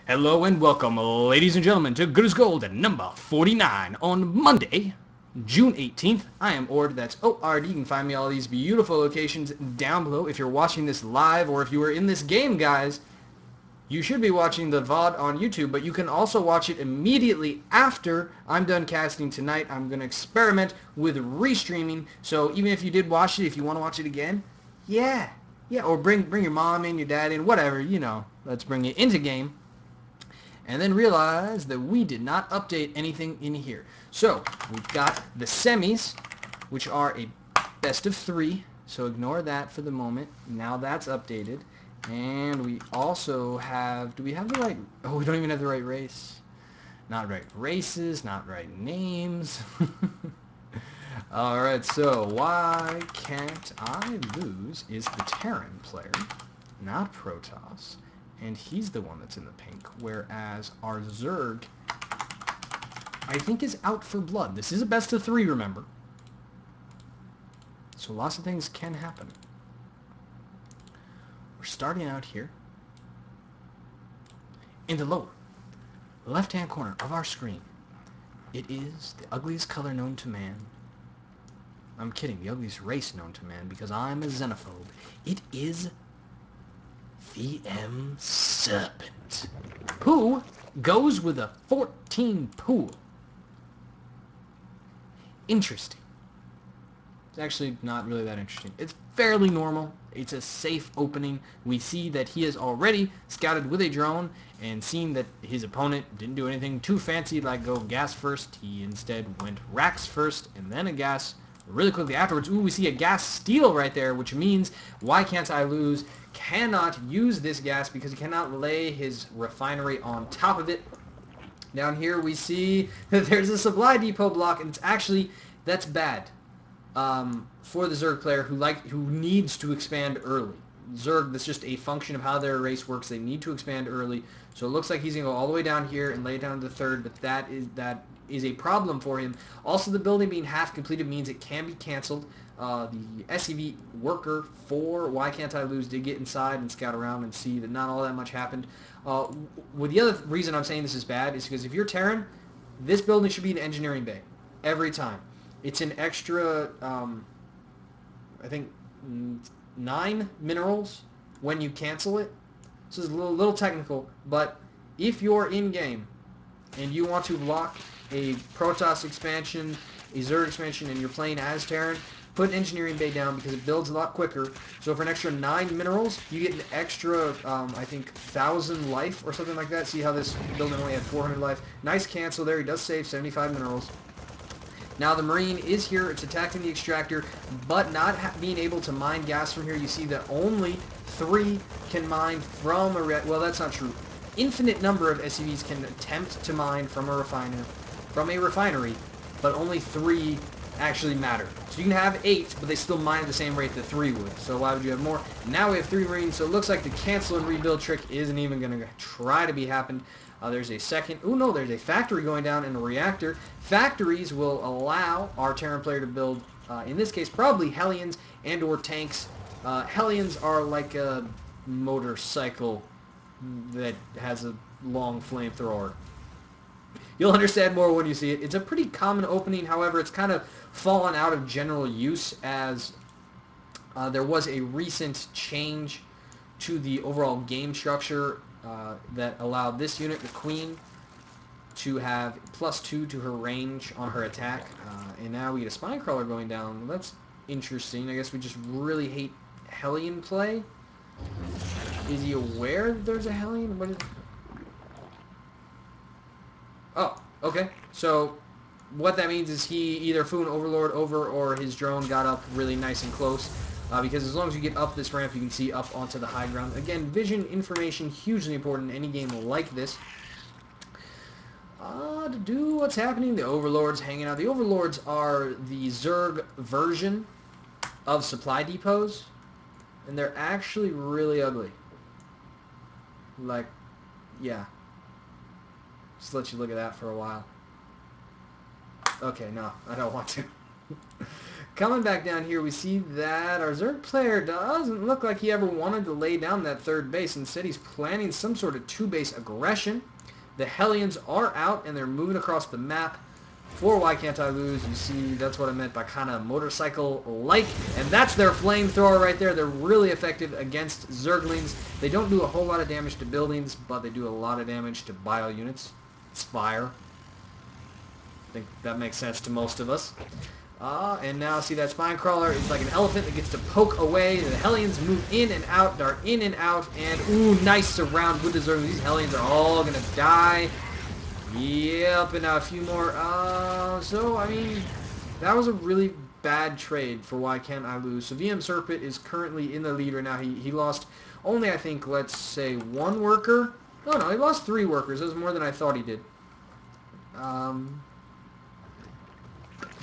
Hello and welcome, ladies and gentlemen, to Good as Gold at number 49 on Monday, June 18th. I am OrD, that's ORD. You can find me all these beautiful locations down below. If you're watching this live or if you were in this game, guys, you should be watching the VOD on YouTube, but you can also watch it immediately after I'm done casting tonight. I'm going to experiment with restreaming, so even if you did watch it, if you want to watch it again, yeah, or bring your mom in, your dad in, whatever, let's bring it into game. And then realize that we did not update anything in here. So we've got the semis, which are a best of 3. So ignore that for the moment. Now that's updated. And we also have, do we have the right, oh, we don't even have the right race. Not right races, not right names. Alright, so why can't I lose is the Terran player, not Protoss. And he's the one that's in the pink, whereas our Zerg, I think, is out for blood. This is a best of 3, remember. So lots of things can happen. We're starting out here in the lower left-hand corner of our screen. It is the ugliest color known to man. I'm kidding, the ugliest race known to man, because I'm a xenophobe. It is the M Serpent, who goes with a 14 pool. Interesting. It's actually not really that interesting. It's fairly normal. It's a safe opening. We see that he has already scouted with a drone and seen that his opponent didn't do anything too fancy like go gas first. He instead went racks first and then a gas really quickly afterwards. Ooh, we see a gas steal right there, which means why can't I lose? Cannot use this gas because he cannot lay his refinery on top of it. Down here we see that there's a supply depot block, and it's actually, that's bad for the Zerg player who needs to expand early. Zerg, that's just a function of how their race works. They need to expand early. So it looks like he's going to go all the way down here and lay down to the third, but that is a problem for him. Also, the building being half completed means it can be canceled. The SCV worker for Why Can't I Lose did get inside and scout around and see that not all that much happened. Well, the other reason I'm saying this is bad is because if you're Terran, this building should be an engineering bay every time. It's an extra, I think, 9 minerals when you cancel it. This is a little technical, but if you're in-game and you want to block a Protoss expansion, a Zerg expansion, and you're playing as Terran, put Engineering Bay down because it builds a lot quicker. So for an extra 9 minerals, you get an extra, I think, 1,000 life or something like that. See how this building only had 400 life. Nice cancel there. He does save 75 minerals. Now the Marine is here. It's attacking the extractor, but not being able to mine gas from here. You see that only 3 can mine from a... well, that's not true. Infinite number of SCVs can attempt to mine from a refinery, but only 3 actually matter. So you can have 8, but they still mine at the same rate that 3 would. So why would you have more? Now we have 3 Marines, so it looks like the cancel and rebuild trick isn't even going to try to be happened. There's a second... oh no, there's a factory going down and a reactor. Factories will allow our Terran player to build, in this case, probably Hellions and or tanks. Hellions are like a motorcycle that has a long flamethrower. You'll understand more when you see it. It's a pretty common opening, however, it's kind of fallen out of general use as there was a recent change to the overall game structure that allowed this unit, the Queen, to have +2 to her range on her attack. And now we get a Spinecrawler going down. Well, that's interesting. I guess we just really hate Hellion play. Is he aware that there's a Hellion? What is... oh, okay. So what that means is he either flew an Overlord over or his drone got up really nice and close. Because as long as you get up this ramp, you can see up onto the high ground. Again, vision information, hugely important in any game like this. To do what's happening, the Overlords hanging out. The Overlords are the Zerg version of supply depots, and they're actually really ugly. Like, yeah. Just let you look at that for a while. Okay, no, I don't want to. Coming back down here, we see that our Zerg player doesn't look like he ever wanted to lay down that third base. Instead, he's planning some sort of two-base aggression. The Hellions are out, and they're moving across the map. For Why Can't I Lose, you see, that's what I meant by kind of motorcycle-like. And that's their flamethrower right there. They're really effective against Zerglings. They don't do a whole lot of damage to buildings, but they do a lot of damage to bio units. It's fire. I think that makes sense to most of us. And now see that spine crawler is like an elephant that gets to poke away. The Hellions move in and out, dart in and out, and ooh, nice surround with the Zerglings. These Hellions are all gonna die. Yep, and now a few more. So I mean, that was a really bad trade for Why Can't I Lose. So VM Serpent is currently in the lead right now. He lost only, I think, let's say one worker. No, he lost 3 workers. That was more than I thought he did.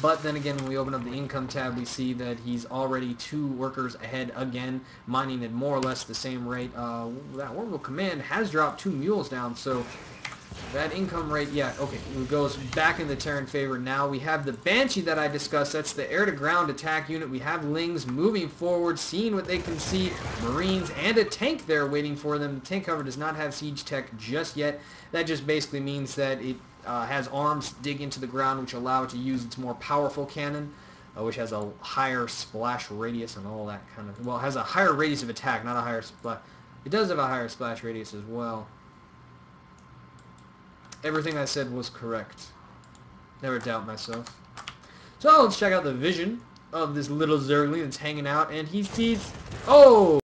But then again, when we open up the income tab, we see that he's already 2 workers ahead again, mining at more or less the same rate. That Orbital Command has dropped 2 mules down, so that income rate, yeah, okay, it goes back in the Terran favor. Now we have the Banshee that I discussed. That's the air-to-ground attack unit. We have Lings moving forward, seeing what they can see. Marines and a tank there waiting for them. The tank cover does not have siege tech just yet. That just basically means that it has arms dig into the ground, which allow it to use its more powerful cannon, which has a higher splash radius and all that kind of... Well, it has a higher radius of attack, not a higher splash... It does have a higher splash radius as well. Everything I said was correct. Never doubt myself. So let's check out the vision of this little Zergling that's hanging out, and he sees... Oh!